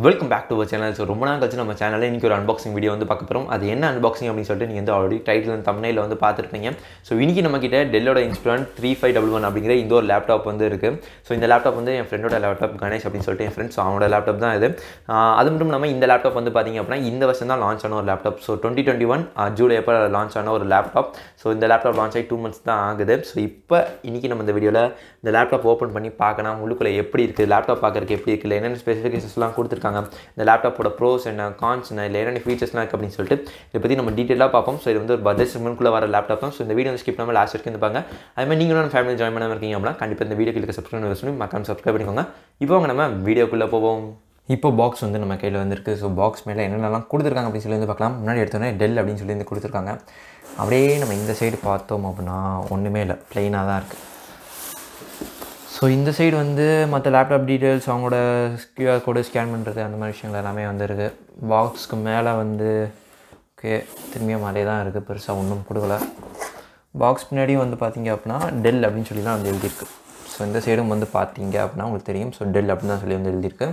Welcome back to our channel. So ரொம்ப நாள் கழிச்சு நம்ம சேனலில் இன்றைக்கி ஒரு அன்பாக்சிங் வீடியோ வந்து பார்க்க போகிறோம். அது என்ன அன்பாக்சிங் அப்படின்னு சொல்லிட்டு நீங்கள் வந்து ஆல்ரெடி டைட்டில் அண்ட் தம்ப்நெயில்ல வந்து பார்த்துருப்பீங்க. ஸோ இன்றைக்கி நம்மக்கிட்ட டெல்லோட இன்ஸ்பிரான் 3511 அப்படிங்கிற இந்த ஒரு லேப்டாப் வந்து இருக்குது. ஸோ இந்த லேப்டாப் வந்து என் ஃப்ரெண்டோட லேப்டாப் கணேஷ் அப்படின்னு சொல்லிட்டு என் ஃப்ரெண்ட்ஸ் அவனோட லேப்டாப் தான் இது. அது மட்டும் இல்லாமல் இந்த லேப்டாப் வந்து பார்த்திங்க அப்படின்னா இந்த வருஷம் தான் லான்ச் ஆன ஒரு லேப்டாப். ஸோ 2021 ஜூலை அப்போ லான்ச் ஆன ஒரு லேப்டாப். ஸோ இந்த லேப்டாப் லான்ச் ஆகி 2 months தான் ஆகுது. ஸோ இப்போ இன்றைக்கி நம்ம இந்த வீடியோவில் இந்த லேப்டாப் ஓப்பன் பண்ணி பார்க்கலாம், உள்ளுக்குள்ளே எப்படி இருக்குது, லேப்டாப் பார்க்குறதுக்கு எப்படி இருக்குது, என்னென்ன ஸ்பெசிஃபிகேஷன்ஸ்லாம் கொடுத்துருக்காங்க, இந்த லேப்டாப்போட ப்ரோஸ் என்ன, கான்ஸ் என்ன, இல்லை என்னென்ன ஃபீச்சர்ஸ்லாம் இருக்குது அப்படின்னு சொல்லிட்டு இதை பற்றி நம்ம டீட்டெயிலாக பார்ப்போம். ஸோ இது வந்து ஒரு பட்ஜெட் செக்மெண்ட்குள்ளே வர லேப்டாப் தான். ஸோ இந்த வீடியோ ஸ்கிப் பண்ணாமல் லாஸ்ட் வரைக்கும் இருப்பாங்க. அதுமாதிரி நீங்களும் ஃபேமிலி ஜாயின் பண்ணாமல் இருக்கீங்க அப்படின்னா கண்டிப்பாக இந்த வீடியோ கிளிக் சப்ஸ்கிரைப் பண்ணி மறக்காம சப்ஸ்கிரைப் பண்ணிக்கோங்க. இப்போ நம்ம வீடியோக்குள்ளே போவோம். இப்போ பாக்ஸ் வந்து நம்ம கையில் வந்துருக்கு. ஸோ பாக்ஸ் மேலே என்னென்னலாம் கொடுத்துருக்காங்க அப்படின்னு சொல்லி வந்து பார்க்கலாம். முன்னாடி எடுத்தோன்னே டெல் அப்படின்னு சொல்லி வந்து கொடுத்துருக்காங்க. அப்படியே நம்ம இந்த சைடு பார்த்தோம் அப்படின்னா ஒன்றுமே இல்லை, ப்ளைனாக தான் இருக்குது. ஸோ இந்த சைடு வந்து மற்ற லேப்டாப் டீட்டெயில்ஸ், அவங்களோட கியூஆர் கோடு ஸ்கேன் பண்ணுறது, அந்த மாதிரி விஷயங்கள் எல்லாமே வந்துருக்கு. பாக்ஸ்க்கு மேலே வந்து ஓகே திரும்பியும் அதே தான் இருக்குது, பெருசாக ஒன்றும் கொடுக்கல. பாக்ஸ் பின்னாடியும் வந்து பார்த்திங்க அப்படின்னா டெல் அப்படின்னு சொல்லி தான் வந்து எழுதியிருக்கு. ஸோ இந்த சைடும் வந்து பார்த்திங்க அப்படின்னா உங்களுக்கு தெரியும். ஸோ டெல் அப்படின்னு தான் சொல்லி வந்து எழுதியிருக்கு.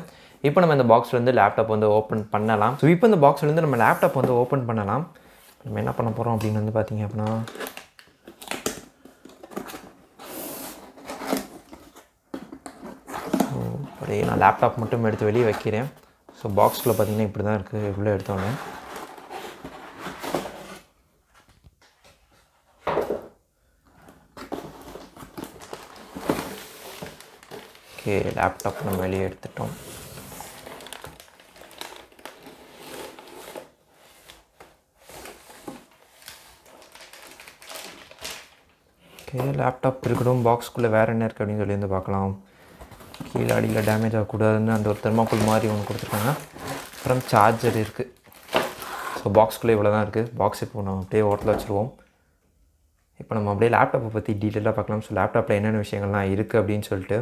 இப்போ நம்ம இந்த பாக்ஸ்லேருந்து லேப்டாப் வந்து ஓப்பன் பண்ணலாம். ஸோ இப்போ இந்த பாக்ஸ்லேருந்து நம்ம லேப்டாப் வந்து ஓப்பன் பண்ணலாம். நம்ம என்ன பண்ண போகிறோம் அப்படின்னு வந்து பார்த்திங்க அப்படின்னா அப்படியே நான் லேப்டாப் மட்டும் எடுத்து வெளியே வைக்கிறேன். ஸோ பாக்ஸ்குள்ளே பார்த்திங்கன்னா இப்படி தான் இருக்குது. எவ்வளோ எடுத்தோன்னே ஓகே, லேப்டாப் நம்ம வெளியே எடுத்துட்டோம். ஓகே, லேப்டாப் இருக்கட்டும். பாக்ஸ்குள்ளே வேறு என்ன இருக்குது அப்படின்னு சொல்லி வந்து பார்க்கலாம். கீழே அடியில் டேமேஜ் ஆகக்கூடாதுன்னு அந்த ஒரு தெர்மாக்கோல் மாதிரி ஒன்று கொடுத்துருக்காங்க. அப்புறம் சார்ஜர் இருக்குது. ஸோ பாக்ஸ்குள்ளே இவ்வளோ தான் இருக்குது. பாக்ஸ் இப்போ நம்ம அப்படியே ஓட்டத்தில் வச்சுருவோம். இப்போ நம்ம அப்படியே லேப்டாப்பை பற்றி டீட்டெயிலாக பார்க்கலாம். ஸோ லேப்டாப்பில் என்னென்ன விஷயங்கள்லாம் இருக்குது அப்படின்னு சொல்லிட்டு.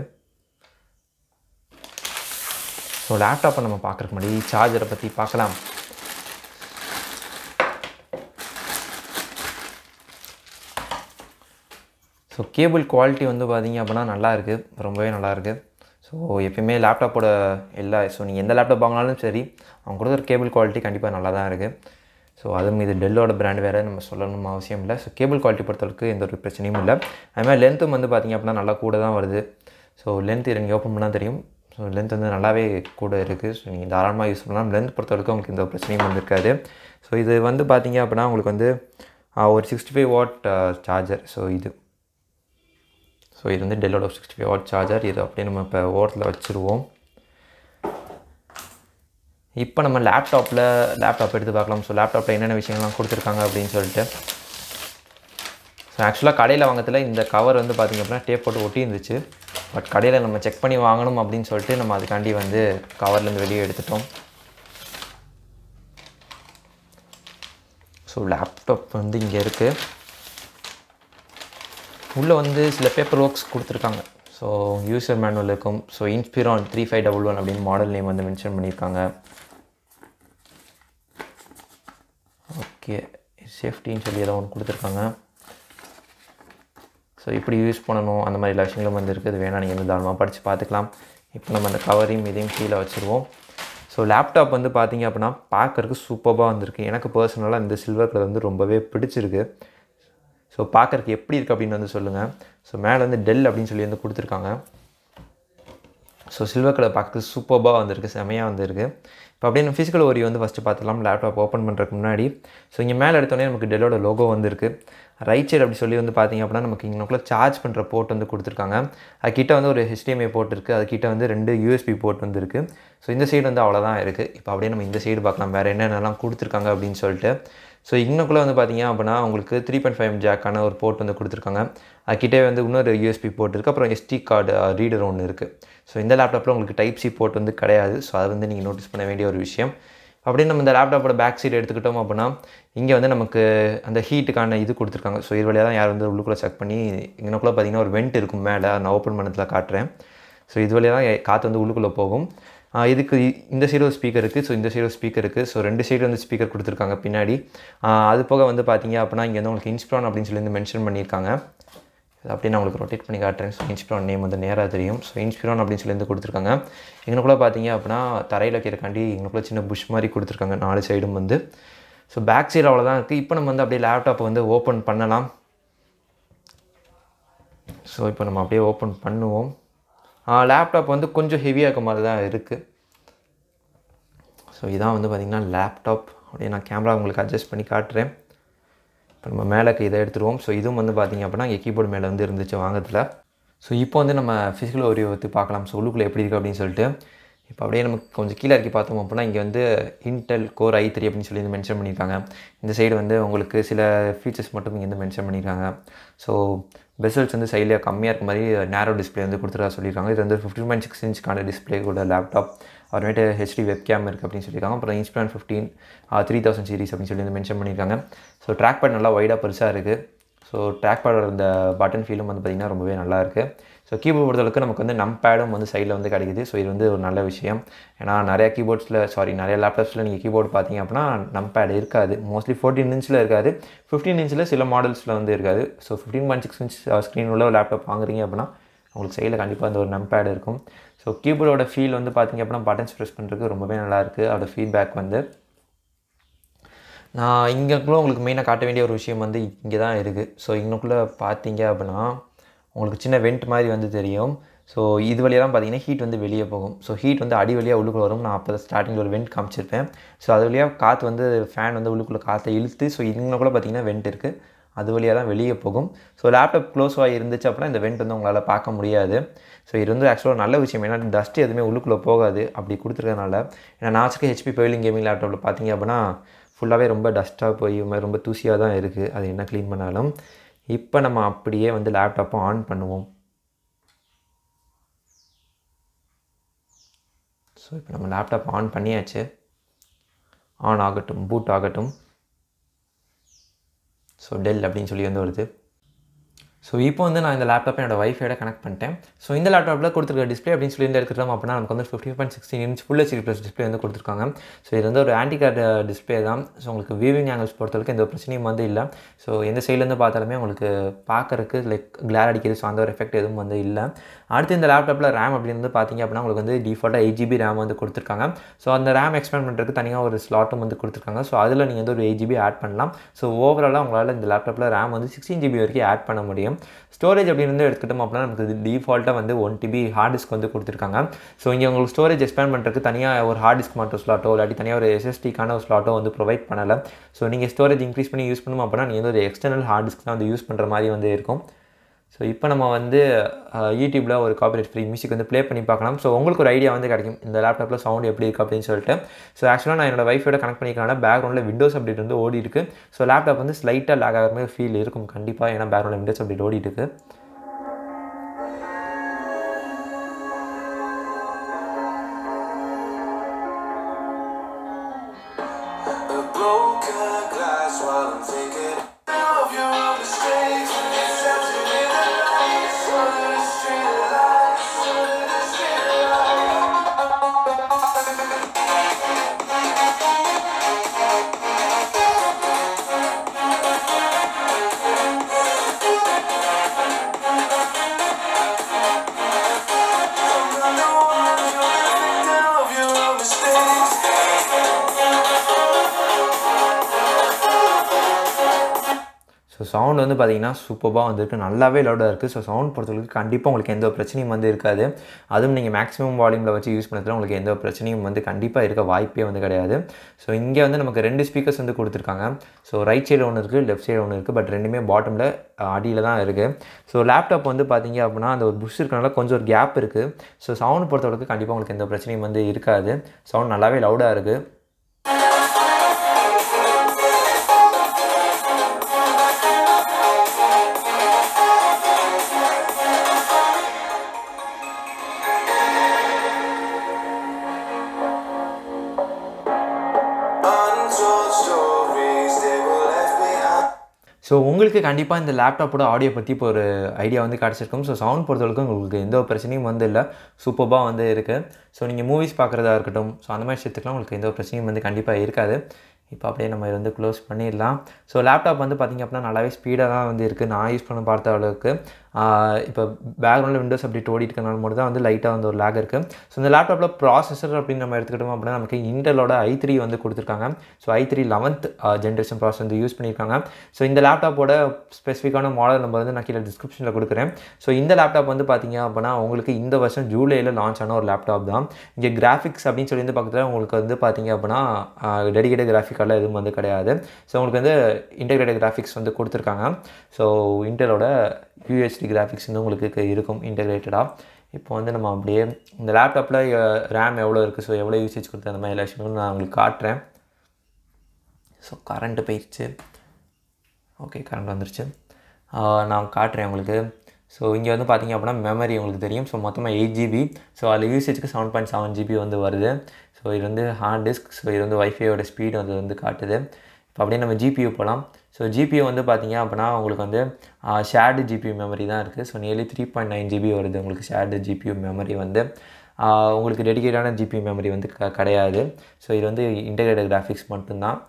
ஸோ லேப்டாப்பை நம்ம பார்க்குறக்கு முன்னாடி சார்ஜரை பற்றி பார்க்கலாம். ஸோ கேபிள் குவாலிட்டி வந்து பார்த்திங்க அப்படின்னா நல்லாயிருக்கு, ரொம்பவே நல்லாயிருக்கு. ஸோ எப்பயுமே லேப்டாப்போட நீங்கள் எந்த லேப்டாப் வாங்கினாலும் சரி, அவங்க கொடுக்குற கேபிள் குவாலிட்டி கண்டிப்பாக நல்லா தான் இருக்குது. ஸோ அதுவும் இது டெல்லோட பிராண்ட் வேறு, நம்ம சொல்லணும் அவசியம் இல்லை. ஸோ கேபிள் குவாலிட்டி பொறுத்தவரைக்கும் எந்த ஒரு பிரச்சனையும் இல்லை. அதுமாதிரி லென்த்தும் வந்து பார்த்திங்க அப்படின்னா நல்லா கூட தான் வருது. ஸோ லென்த்து நீங்கள் ஓப்பன் பண்ணால் தெரியும். ஸோ லென்த் வந்து நல்லாவே கூட இருக்குது. ஸோ நீங்கள் தாராளமாக யூஸ் பண்ணலாம். லென்த் பொறுத்தவரைக்கும் உங்களுக்கு எந்த பிரச்சனையும் வந்துருக்காது. ஸோ இது வந்து பார்த்திங்க அப்படின்னா உங்களுக்கு வந்து ஒரு 65 watt சார்ஜர். ஸோ இது வந்து டெல்லோட 65 watt சார்ஜர். இது அப்படியே நம்ம இப்போ ஓரத்தில் வச்சுருவோம். இப்போ நம்ம லேப்டாப் எடுத்து பார்க்கலாம். ஸோ லேப்டாப்பில் என்னென்ன விஷயங்கள்லாம் கொடுத்துருக்காங்க அப்படின்னு சொல்லிட்டு. ஸோ ஆக்சுவலாக கடையில் வாங்கத்தில் இந்த கவர் வந்து பார்த்திங்க அப்படின்னா டேப் போட்டு ஒட்டி இருந்துச்சு. பட் கடையில் நம்ம செக் பண்ணி வாங்கணும் அப்படின்னு சொல்லிட்டு நம்ம அதுக்காண்டி வந்து கவர்லேருந்து வெளியே எடுத்துட்டோம். ஸோ லேப்டாப் வந்து இங்கே இருக்குது. உள்ளே வந்து சில பேப்பர் ஒர்க்ஸ் கொடுத்துருக்காங்க. ஸோ யூசர் மேனுவல் இருக்கும். ஸோ இன்ஸ்பிரான் 3511 அப்படின்னு மாடல் நேம் வந்து மென்ஷன் பண்ணியிருக்காங்க. ஓகே, சேஃப்டின்னு சொல்லி ஏதோ ஒன்று கொடுத்துருக்காங்க. ஸோ இப்படி யூஸ் பண்ணணும் அந்த மாதிரி எல்லா விஷயங்களும் வந்து இருக்குது. இது வேணால் நீங்கள் வந்து தாராளமாக படித்து பார்த்துக்கலாம். இப்போ நம்ம அந்த கவரையும் இதையும் கீழே வச்சுருவோம். ஸோ லேப்டாப் வந்து பார்த்திங்க அப்படின்னா பார்க்குறதுக்கு சூப்பராக வந்திருக்கு. எனக்கு பர்சனலாக இந்த சில்வர் கலர் வந்து ரொம்பவே பிடிச்சிருக்கு. ஸோ பார்க்குறதுக்கு எப்படி இருக்குது அப்படின்னு வந்து சொல்லுங்கள். ஸோ மேலே வந்து டெல் அப்படின்னு சொல்லி வந்து கொடுத்துருக்காங்க. ஸோ சில்வர் கலர் பார்க்குறது சூப்பராக வந்திருக்கு, செமையாக வந்திருக்கு. இப்போ அப்படியே நம்ம ஃபிசிக்கல் ஓரி வந்து ஃபஸ்ட்டு பார்த்துலாம் லேப்டாப் ஓப்பன் பண்ணுறதுக்கு முன்னாடி. ஸோ இங்கே மேலே எடுத்தோடனே நமக்கு டெல்லோட லோகோ வந்துருக்கு. ரைட் சைடு அப்படி சொல்லி வந்து பார்த்திங்க அப்படின்னா நமக்கு இங்கே சார்ஜ் பண்ணுற போர்ட் வந்து கொடுத்துருக்காங்க. அதுக்கிட்ட வந்து ஒரு HDMI போர்ட் இருக்குது. அதுக்கிட்ட வந்து 2 USB போர்ட் வந்து இருக்குது. ஸோ இந்த சைடு வந்து அவ்வளோதான் இருக்குது. இப்போ அப்படியே நம்ம இந்த சைடு பார்க்கலாம் வேறு என்னென்னலாம் கொடுத்துருக்காங்க அப்படின்னு சொல்லிட்டு. ஸோ இன்னுக்குள்ளே வந்து பார்த்திங்க அப்படின்னா உங்களுக்கு 3.5 ஜாக்கான ஒரு போர்ட் வந்து கொடுத்துருக்காங்க. அதுக்கிட்டே வந்து இன்னொரு USB போர்ட் இருக்குது. அப்புறம் SD கார்டு ரீடர் ஒன்று இருக்குது. ஸோ இந்த லேப்டாப்பில் உங்களுக்கு Type-C போர்ட் வந்து கிடையாது. ஸோ அது வந்து நீங்கள் நோட்டீஸ் பண்ண வேண்டிய ஒரு விஷயம். அப்படியே நம்ம இந்த லேப்டாப்போட பேக் சைடு எடுத்துக்கிட்டோம் அப்படின்னா இங்கே வந்து நமக்கு அந்த ஹீட்டுக்கான இது கொடுத்துருக்காங்க. ஸோ இது வழியாக தான் யார் வந்து உள்ளுக்குள்ளே செக் பண்ணி இன்னுக்குள்ளே பார்த்திங்கன்னா ஒரு வெண்ட் இருக்கும் மேலே, நான் ஓப்பன் பண்ணதில் காட்டுறேன். ஸோ இது வழியாக தான் காற்று வந்து உள்ளுக்குள்ளே போகும். இதுக்கு இந்த சைடு ஒரு ஸ்பீக்கர் இருக்குது. ஸோ இந்த சைடு ஒரு ஸ்பீக்கர் இருக்குது. ஸோ 2 சைடு வந்து ஸ்பீக்கர் கொடுத்துருக்காங்க பின்னாடி. அது போக வந்து பார்த்திங்க அப்படின்னா இங்கே வந்து உங்களுக்கு இன்ஸ்பிரான் அப்படின்னு சொல்லி வந்து மென்ஷன் பண்ணியிருக்காங்க. இது அப்படியே நான் உங்களுக்கு ரொட்டேட் பண்ணி காட்டுறேன். ஸோ இன்ஸ்பிரான் நேம் வந்து நேராக தெரியும். ஸோ இன்ஸ்பிரான் அப்படின்னு சொல்லி வந்து கொடுத்துருக்காங்க. எங்களுக்குள்ளே பார்த்தீங்க அப்படின்னா தரையில் வைக்கிறக்காண்டி எங்களுக்குள்ளே சின்ன புஷ் மாதிரி கொடுத்துருக்காங்க 4 சைடும் வந்து. ஸோ பேக் சைடு அவ்வளோதான் இருக்குது. இப்போ நம்ம வந்து அப்படியே லேப்டாப்பை வந்து ஓப்பன் பண்ணலாம். ஸோ இப்போ நம்ம அப்படியே ஓப்பன் பண்ணுவோம். லேப்டாப் வந்து கொஞ்சம் ஹெவியாக இருக்க மாதிரி தான் இருக்குது. ஸோ இதான் வந்து பார்த்திங்கன்னா லேப்டாப். அப்படியே நான் கேமரா உங்களுக்கு அட்ஜஸ்ட் பண்ணி காட்டுறேன். இப்போ நம்ம மேலே இதை எடுத்துருவோம். ஸோ இதுவும் வந்து பார்த்திங்க அப்படின்னா இங்கே கீபோர்டு மேலே வந்து இருந்துச்சு வாங்கத்தில். ஸோ இப்போ வந்து நம்ம ஃபிசிக்கல் ஓரியோ வந்து பார்க்கலாம். ஸோ உள்ளுக்குள்ளே எப்படி இருக்குது அப்படின்னு சொல்லிட்டு. இப்போ அப்படியே நமக்கு கொஞ்சம் கீழே இறக்கி பார்த்தோம் அப்படின்னா இங்கே வந்து இன்டெல் கோர் i3 அப்படின்னு சொல்லி வந்து மென்ஷன் பண்ணியிருக்காங்க. இந்த சைடு வந்து உங்களுக்கு சில ஃபீச்சர்ஸ் மட்டும் இங்கே வந்து மென்ஷன் பண்ணியிருக்காங்க. ஸோ பெசல்ஸ் வந்து சைடில் கம்மியாக இருக்க மாதிரி நேரோ டிஸ்பிளே வந்து கொடுத்துருக்கா சொல்லியிருக்காங்க. இது வந்து 15.6 இன்ச்சுக்கான டிஸ்பிளே கூட லேப்டாப். அப்புறமேட்டு HD வெப்கேம் இருக்குது அப்படின்னு சொல்லியிருக்காங்க. அப்புறம் இன்ஸ்பிரான் 15 3000 சீரிஸ் அப்படின்னு சொல்லி வந்து மென்ஷன் பண்ணியிருக்காங்க. ஸோ ட்ராக் பேட் நல்லா வைடாக பெருசாக இருக்குது. ஸோ ட்ராக் பேடோட இந்த பட்டன் ஃபீலும் வந்து பார்த்திங்கன்னா ரொம்பவே நல்லா இருக்குது. ஸோ கீபோர்ட் பொறுத்தளவுக்கு நமக்கு வந்து நம்பேடும் வந்து சைடில் வந்து கிடைக்குது. ஸோ இது வந்து ஒரு நல்ல விஷயம். ஏன்னா நிறைய லேப்டாப்ஸில் நீங்கள் கீபோர்டு பார்த்தீங்க அப்படின்னா நம்பேட் இருக்காது. மோஸ்ட்லி 14 இன்ச்சில் இருக்காது. 15 இன்ச்சில் சில மாடல்ஸில் வந்து இருக்காது. ஸோ 15.6 இன்ச் ஸ்க்ரீன் உள்ள லேப்டாப் வாங்குறீங்க அப்படின்னா உங்களுக்கு சைடில் கண்டிப்பாக அந்த ஒரு நம்பேட் இருக்கும். ஸோ கீபோர்டோட ஃபீல் வந்து பார்த்திங்க அப்படின்னா பட்டன்ஸ் ப்ரெஸ் பண்ணுறதுக்கு ரொம்பவே நல்லாயிருக்கு. அதோட ஃபீட்பேக் வந்து நான் இங்கேக்குள்ளே உங்களுக்கு மெயினாக காட்ட வேண்டிய ஒரு விஷயம் வந்து இங்கே தான் இருக்குது. ஸோ இன்னுக்குள்ளே பார்த்தீங்க அப்படின்னா உங்களுக்கு சின்ன வெண்ட் மாதிரி வந்து தெரியும். ஸோ இது வழியாக தான் பார்த்தீங்கன்னா ஹீட் வந்து வெளியே போகும். ஸோ ஹீட் வந்து அடி வழியாக உள்ளுக்குள்ளே வரும். நான் அப்போ ஸ்டார்டிங்கில் ஒரு வெண்ட் காமிச்சிருப்பேன். ஸோ அது வழியாக காற்று வந்து ஃபேன் வந்து உள்ளுக்குள்ளே காற்றை இழுத்து ஸோ இன்னுக்குள்ளே பார்த்தீங்கன்னா வெண்ட் இருக்குது. அது வழியாக தான் வெளியே போகும். ஸோ லேப்டாப் க்ளோஸாக இருந்துச்சு அப்படின்னா இந்த வெண்ட் வந்து உங்களால் பார்க்க முடியாது. ஸோ இது வந்து ஆக்சுவலாக நல்ல விஷயம். ஏன்னா டஸ்ட் எதுவுமே உள்ளுக்குள்ளே போகாது அப்படி கொடுத்துருக்கனால. ஏன்னா நான் வச்சுக்க HP பைலிங் கேமிங் லேப்டாப்பில் பார்த்தீங்க அப்படின்னா ஃபுல்லாகவே ரொம்ப டஸ்ட்டாக போய் ரொம்ப தூசியாக தான் இருக்குது. அது என்ன க்ளீன் பண்ணாலும். இப்போ நம்ம அப்படியே வந்து லேப்டாப்பை ஆன் பண்ணுவோம். ஸோ இப்போ நம்ம லேப்டாப் ஆன் பண்ணியாச்சு. ஆன் ஆகட்டும், பூட் ஆகட்டும். ஸோ டெல் அப்படின்னு சொல்லி வந்து வருது. ஸோ இப்போ வந்து நான் இந்த லேப்டாப்பை என்னோட வைஃபையோட கனெக்ட் பண்ணிட்டேன். ஸோ இந்த லேப்டாப்பில் கொடுத்துருக்க டிஸ்பிளே அப்படின்னு சொல்லி எடுத்துட்டோம் அப்படின்னா நமக்கு வந்து 15.16 inch full HD plus display வந்து கொடுத்துருக்காங்க. ஸோ இது வந்து ஒரு ஆன்டி கார்டு டிஸ்பிளே தான். ஸோ உங்களுக்கு வியூவிங் ஆங்கிள்ஸ் பொறுத்தவரைக்கும் எந்த பிரச்சனையும் வந்து இல்லை. ஸோ எந்த சைட்லேருந்து பார்த்தாலுமே உங்களுக்கு பார்க்குறதுக்கு கிளார் அடிக்கிறது. ஸோ அந்த ஒரு எஃபெக்ட் எதுவும் வந்து இல்லை. அடுத்து இந்த லேப்டாப்பில் ரேம் அப்படின்னு வந்து பார்த்தீங்க அப்படின்னா உங்களுக்கு வந்து டிஃபால்ட்டாக 8GB ரேம் வந்து கொடுத்துருக்காங்க. ஸோ அந்த ரேம் எக்ஸ்பேண்ட் பண்ணுறதுக்கு தனியாக ஒரு ஸ்லாட்டும் வந்து கொடுத்துருக்காங்க. ஸோ அதில் நீங்கள் வந்து ஒரு 8GB ஆட் பண்ணலாம். ஸோ ஓவராலாக உங்களால் இந்த லேப்டாப்பில் ரேம் வந்து 16GB வரைக்கும் ஆட் பண்ண முடியும். ஸ்டோரேஜ் அப்படின்னு வந்து எடுத்துக்கிட்டோம் அப்படின்னா நமக்கு டிஃபால்ட்டாக வந்து 1TB ஹார்ட் டிஸ்க் வந்து கொடுத்துருக்காங்க. ஸோ இங்கே உங்களுக்கு ஸ்டோரேஜ் எக்ஸ்பேண்ட் பண்ணுறதுக்கு தனியாக ஒரு ஹார்ட் டிஸ்க் மட்டும் ஸ்லாட்டோ இல்லாட்டி தனியாக ஒரு SSDக்கான ஒரு ஸ்லாட்டோ வந்து ப்ரொவைட் பண்ணலை. ஸோ நீங்கள் ஸ்டோரேஜ் இன்க்ரீஸ் பண்ணி யூஸ் பண்ணணும் அப்படின்னா நீங்கள் வந்து ஒரு எக்ஸ்டர்னல் ஹார்ட் டிஸ்க் தான் வந்து யூஸ் பண்ணுற மாதிரி வந்து இருக்கும். ஸோ இப்போ நம்ம வந்து யூடியூப்பில் ஒரு காப்பிரைட் ஃப்ரீ மியூசிக் வந்து ப்ளே பண்ணி பார்க்கலாம். ஸோ உங்களுக்கு ஒரு ஐடியா வந்து கிடைக்கும் இந்த லேப்டாப்பில் சவுண்ட் எப்படி இருக்குது அப்படின்னு சொல்லிட்டு. ஸோ ஆக்சுவலாக நான் என்னோட வைஃபையோட கனெக்ட் பண்ணிக்கிறனால பேக்ரவுண்டில் விண்டோஸ் அப்டேட் வந்து ஓடி இருக்குது. ஸோ லேப்டாப் வந்து ஸ்லைட்டாக லேக் ஆகிற மாதிரி ஃபீல் இருக்கும் கண்டிப்பாக. ஏன்னா பேக்ரவுண்டில் விண்டோஸ் அப்டேட் ஓடிட்டு இருக்குது. ஸோ சவுண்ட் வந்து பார்த்திங்கன்னா சூப்பராக வந்துருக்கு. நல்லாவே லவுடாக இருக்குது. ஸோ சவுண்ட் பொறுத்தவரைக்கும் கண்டிப்பாக உங்களுக்கு எந்த ஒரு பிரச்சனையும் வந்து இருக்காது. அதுவும் நீங்கள் மேக்ஸிமம் வால்யூமில் வச்சு யூஸ் பண்ணுறதுல உங்களுக்கு எந்த ஒரு பிரச்சனையும் வந்து கண்டிப்பாக இருக்க வாய்ப்பே வந்து கிடையாது. ஸோ இங்கே வந்து நமக்கு 2 ஸ்பீக்கர்ஸ் வந்து கொடுத்துருக்காங்க. ஸோ ரைட் சைடு ஒன்று இருக்குது, லெஃப்ட் சைடு ஒன்று இருக்குது. பட் ரெண்டுமே பாட்டமில் அடியில் தான் இருக்குது. ஸோ லேப்டாப் வந்து பார்த்திங்க அப்படின்னா அந்த ஒரு புஷ் இருக்கனால கொஞ்சம் ஒரு கேப் இருக்குது. ஸோ சவுண்ட் பொறுத்தவரைக்கும் கண்டிப்பாக உங்களுக்கு எந்த பிரச்சனையும் வந்து இருக்காது. சவுண்ட் நல்லாவே லவுடாக இருக்குது. ஸோ உங்களுக்கு கண்டிப்பாக இந்த லேப்டாப்போட ஆடியோ பற்றி இப்போ ஒரு ஐடியா வந்து கிடச்சிருக்கும். ஸோ சவுண்ட் பொறுத்தவரைக்கும் உங்களுக்கு எந்த ஒரு பிரச்சனையும் வந்து இல்லை, சூப்பராக வந்து இருக்குது. ஸோ நீங்கள் மூவிஸ் பார்க்குறதா இருக்கட்டும், ஸோ அந்த மாதிரி விஷயத்துக்குலாம் உங்களுக்கு எந்த ஒரு பிரச்சனையும் வந்து கண்டிப்பாக இருக்காது. இப்போ அப்படியே நம்ம இதை வந்து க்ளோஸ் பண்ணிடலாம். ஸோ லேப்டாப் வந்து பார்த்திங்க அப்படின்னா நல்லாவே ஸ்பீடாக தான் வந்து இருக்குது நான் யூஸ் பண்ண பார்த்த அளவுக்கு. இப்போ பேக்ரவுண்டில் விண்டோஸ் அப்படி ஓடிட்டு இருக்கனால மட்டும் தான் வந்து லைட்டாக வந்து ஒரு லேக் இருக்குது. ஸோ இந்த லேப்டாப்பில் ப்ராசஸர் அப்படின்னு நம்ம எடுத்துக்கிட்டோம் அப்படின்னா நமக்கு இன்டெலோட i3 வந்து கொடுத்துருக்காங்க. So i3 11th generation process வந்து யூஸ் பண்ணியிருக்காங்க. ஸோ இந்த லேப்டாப்போட ஸ்பெசிஃபிக்கான மாடல் நம்பர் வந்து நான் கீழே டிஸ்கிரிப்ஷனில் கொடுக்குறேன். ஸோ இந்த லேப்டாப் வந்து பார்த்தீங்க அப்படின்னா உங்களுக்கு இந்த வருஷம் ஜூலையில் லான்ச் ஆன ஒரு லேப்டாப் தான். இங்கே கிராஃபிக்ஸ் அப்படின்னு சொல்லி வந்து பக்கத்தில் உங்களுக்கு வந்து பார்த்தீங்க அப்படின்னா டெடிகேட்டட் கிராஃபிக் கார்டில் எதுவும் வந்து கிடையாது. ஸோ உங்களுக்கு வந்து இன்டெகிரேட்டட் கிராஃபிக்ஸ் வந்து கொடுத்துருக்காங்க. ஸோ இன்டெலோட UHD கிராஃபிக்ஸ் வந்து உங்களுக்கு இருக்கும் இன்டெகிரேட்டடாக. இப்போ வந்து நம்ம அப்படியே இந்த லேப்டாப்பில் ரேம் எவ்வளோ இருக்குது, ஸோ எவ்வளோ யூசேஜ் கொடுத்து அந்த மாதிரி எல்லா விஷயங்களும் நான் உங்களுக்கு காட்டுறேன். ஸோ கரண்ட்டு போயிடுச்சு. ஓகே, கரண்ட் வந்துருச்சு. நான் காட்டுறேன் உங்களுக்கு. ஸோ இங்கே வந்து பார்த்திங்க அப்படின்னா மெமரி உங்களுக்கு தெரியும். ஸோ மொத்தமாக 8GB. ஸோ அதில் யூசேஜுக்கு 7.7GB வந்து வருது. ஸோ இது வந்து ஹார்ட் டிஸ்க். ஸோ இது வந்து வைஃபையோட ஸ்பீடு வந்து காட்டுது. இப்போ அப்படியே நம்ம GPU போகலாம். ஸோ GPU வந்து பார்த்திங்க அப்படின்னா உங்களுக்கு வந்து ஷேர்டு GPU மெமரி தான் இருக்குது. ஸோ நியர்லி 3.9GB வருது உங்களுக்கு ஷேர்டு GPU மெமரி வந்து. உங்களுக்கு டெடிகேட்டான GPU மெமரி வந்து கிடையாது. ஸோ இது வந்து இன்டெகிரேட்டட் கிராஃபிக்ஸ் மட்டும்தான்.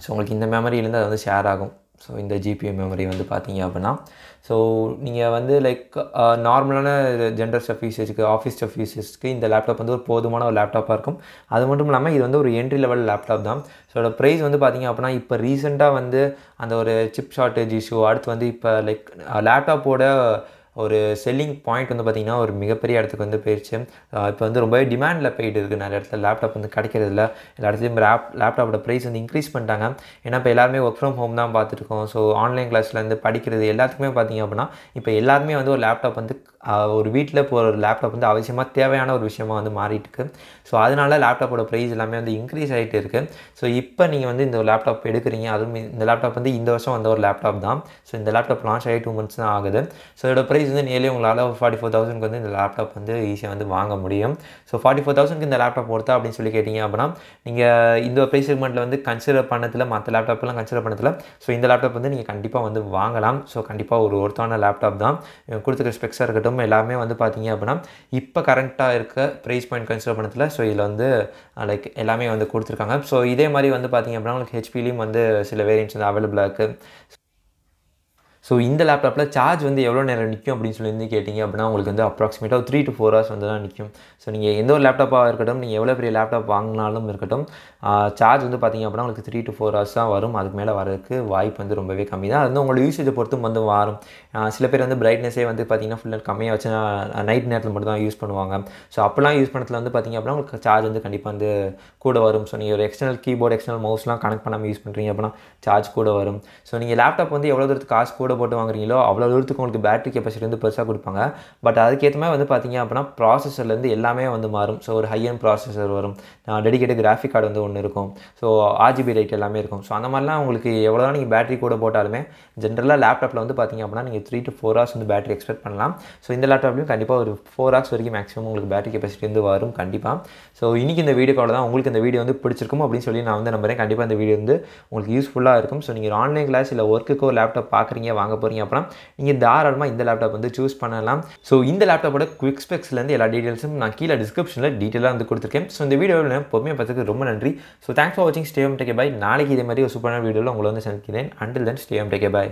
ஸோ உங்களுக்கு இந்த மெமரியிலேருந்து அது வந்து ஷேர் ஆகும். ஸோ இந்த GPU மெமரி வந்து பார்த்தீங்க அப்படின்னா ஸோ நீங்கள் வந்து லைக் நார்மலான ஜென்ரல் ஸ்டஃப் யூசேஜுக்கு, ஆஃபீஸ் ஸ்டஃப் யூசேஜ்க்கு இந்த லேப்டாப் வந்து ஒரு போதுமான ஒரு லேப்டாப்பாக இருக்கும். அது மட்டும் இல்லாமல் இது வந்து ஒரு என்ட்ரி லெவல் லேப்டாப் தான். ஸோ அதோட ப்ரைஸ் வந்து பார்த்திங்க அப்படின்னா இப்போ ரீசெண்டாக வந்து அந்த ஒரு சிப் ஷார்ட்டேஜ் இஷ்யூ, அடுத்து வந்து இப்போ லைக் லேப்டாப்போட ஒரு செல்லிங் பாயிண்ட் வந்து பார்த்திங்கன்னா ஒரு மிகப்பெரிய இடத்துக்கு வந்து போயிடுச்சு. இப்போ வந்து ரொம்பவே டிமாண்டில் போயிட்டு இருக்குது. நிறைய இடத்துல லேப்டாப் வந்து கிடைக்கிறதில்ல. எல்லா இடத்துலையும் லேப்டாப்போட ப்ரைஸ் வந்து இன்க்ரீஸ் பண்ணிட்டாங்க. ஏன்னா இப்போ எல்லாருமே ஒர்க் ஃப்ரம் ஹோம் தான் பார்த்துருக்கோம். ஸோ ஆன்லைன் கிளாஸ்லேருந்து படிக்கிறது எல்லாத்துக்குமே பார்த்திங்க அப்படின்னா இப்போ எல்லாருமே வந்து ஒரு லேப்டாப் வந்து ஒரு வீட்டில் இப்போ ஒரு லேப்டாப் வந்து அவசியமாக தேவையான ஒரு விஷயமாக வந்து மாறிட்டுருக்கு. ஸோ அதனால லேப்டாப்போட ப்ரைஸ் எல்லாமே வந்து இன்க்ரீஸ் ஆகிட்டு இருக்குது. ஸோ இப்போ நீங்கள் வந்து இந்த லேப்டாப் எடுக்கிறீங்க, அதுவும் இந்த லேப்டாப் வந்து இந்த வருஷம் வந்த ஒரு லேப்டாப் தான். ஸோ இந்த லேப்டாப் லான்ச் ஆகி 2 months தான் ஆகுது. ஸோ இதோட ப்ரைஸ் வந்து நியர்லி உங்களால் 44,000 வந்து இந்த லேப்டாப் வந்து ஈஸியாக வந்து வாங்க முடியும். ஸோ 44,000 இந்த லேப்டாப் பொறுத்தா அப்படின்னு சொல்லி கேட்டிங்க அப்படின்னா நீங்கள் இந்த ப்ரைஸ் செக்மெண்ட்டில் வந்து கன்சிடர் பண்ணதில் மற்ற லேப்டாப்லாம் கன்சிடர் பண்ணதில் ஸோ இந்த லேப்டாப் வந்து நீங்கள் கண்டிப்பாக வந்து வாங்கலாம். ஸோ கண்டிப்பாக ஒரு ஒருத்தான லேப்டாப் தான். கொடுத்துருக்க ஸ்பெக்ஸாக இருக்கட்டும் எல்லாமே வந்து பார்த்தீங்க அப்படின்னா இப்போ கரண்ட்டாக இருக்க ப்ரைஸ் பாயிண்ட் கன்சிடர் பண்ணதில் ஸோ இதில் வந்து லைக் எல்லாமே வந்து கொடுத்துருக்காங்க. ஸோ இதே மாதிரி வந்து பார்த்தீங்க அப்படின்னா உங்களுக்கு ஹெச்பிலையும் வந்து சில வேரியன்ட்ஸ் வந்து அவைலபிளாக இருக்குது. ஸோ இந்த லேப்டாப்பில் சார்ஜ் வந்து எவ்வளோ நேரம் நிற்கும் அப்படின்னு சொல்லி வந்து கேட்டிங்க அப்படின்னா உங்களுக்கு வந்து அப்ராக்சிமேட்டாக 3 to 4 hours வந்து தான் நிற்கும். ஸோ நீங்கள் எந்த ஒரு லேப்டாப்பாக இருக்கட்டும், நீங்கள் எவ்வளோ பெரிய லேப்டாப் வாங்கினாலும் இருக்கட்டும், சார்ஜ் வந்து பார்த்திங்க அப்படின்னா உங்களுக்கு 3 to 4 hours தான் வரும். அதுக்கு மேலே வரதுக்கு வாய்ப்பு வந்து ரொம்பவே கம்மி தான். அது வந்து உங்களோட யூசேஜை பொறுத்தும் வந்து வரும். சில பேர் வந்து பிரைட்னஸே வந்து பார்த்திங்கன்னா ஃபுல்லாக கம்மியாக வச்சு நைட் நேரத்தில் மட்டும் தான் யூஸ் பண்ணுவாங்க. ஸோ அப்போலாம் யூஸ் பண்ணதில் வந்து பார்த்திங்க அப்படின்னா உங்களுக்கு சார்ஜ் வந்து கண்டிப்பாக வந்து கூட வரும். ஸோ நீங்கள் ஒரு எக்ஸ்டர்னல் கீபோர்டு, எக்ஸ்டர்னல் மவுஸ்லாம் கனெக்ட் பண்ணாமல் யூஸ் பண்ணுறீங்க அப்படின்னா சார்ஜ் கூட வரும். ஸோ நீங்கள் லேப்டாப் வந்து எவ்வளோ தூரத்துக்கு காசு கூட போட்டு வாங்குறீங்களோ அவ்வளோ தூரத்துக்கு உங்களுக்கு பேட்டரி கெப்பாசிட்டி வந்து பெருசாக கொடுப்பாங்க. பட் அதுக்கேற்ற மாதிரி வந்து பார்த்திங்க அப்படின்னா ப்ராசஸர்லேருந்து எல்லாமே வந்து மாறும். ஸோ ஒரு ஹை-எண்ட் ப்ராசஸர் வரும், டெடிகேட்டட் கிராஃபிக் கார்டு வந்து ஒன்று இருக்கும், ஸோ RGB லைட் எல்லாமே இருக்கும். ஸோ அந்த மாதிரிலாம் உங்களுக்கு எவ்வளோ தான் நீங்கள் பேட்டரி கூட போட்டாலுமே ஜென்ரலாக லேப்டாப்பில் வந்து பார்த்திங்க அப்படின்னா நீங்கள் 3 to 4 hours வந்து பேட்டரி எக்ஸ்பெக்ட் பண்ணலாம். ஸோ இந்த லேப்டாப்லையும் கண்டிப்பாக ஒரு 4 hours வரைக்கும் மேக்ஸிமம் உங்களுக்கு பேட்டரி கெப்பாசிட்டி வந்து வரும் கண்டிப்பாக. ஸோ இன்றைக்கி இந்த வீடியோக்காக தான் உங்களுக்கு இந்த வீடியோ வந்து பிடிச்சிருக்கும் அப்படின்னு சொல்லி நான் வந்து நம்புறேன். கண்டிப்பாக இந்த வீடியோ வந்து உங்களுக்கு யூஸ்ஃபுல்லாக இருக்கும். ஸோ நீங்கள் ஆன்லைன் கிளாஸ் இல்லை ஒர்க்குக்கோ லேப்டாப் பார்க்குறீங்க, வாங்க போகிறீங்க அப்படின்னா நீங்கள் தாராளமாக இந்த லேப்டாப் வந்து சூஸ் பண்ணலாம். ஸோ இந்த லேப்டாப்போட குவிக் ஸ்பெக்ஸ்லேருந்து எல்லா டீட்டெயில்ஸும் நான் கீழே டிஸ்கிரிப்ஷனில் டீட்டெயிலாக வந்து கொடுத்துருக்கேன். ஸோ இந்த வீடியோவில் பொறுமையாக பார்த்துக்கு ரொம்ப நன்றி. ஸோ தேங்க்ஸ் ஃபார் வாட்சிங். Stay home, take care, bye. நாளைக்கு இதே மாதிரி ஒரு சூப்பரான வீடியோவில் உங்களை வந்து சந்திக்கிறேன். Until then stay home, take care, by.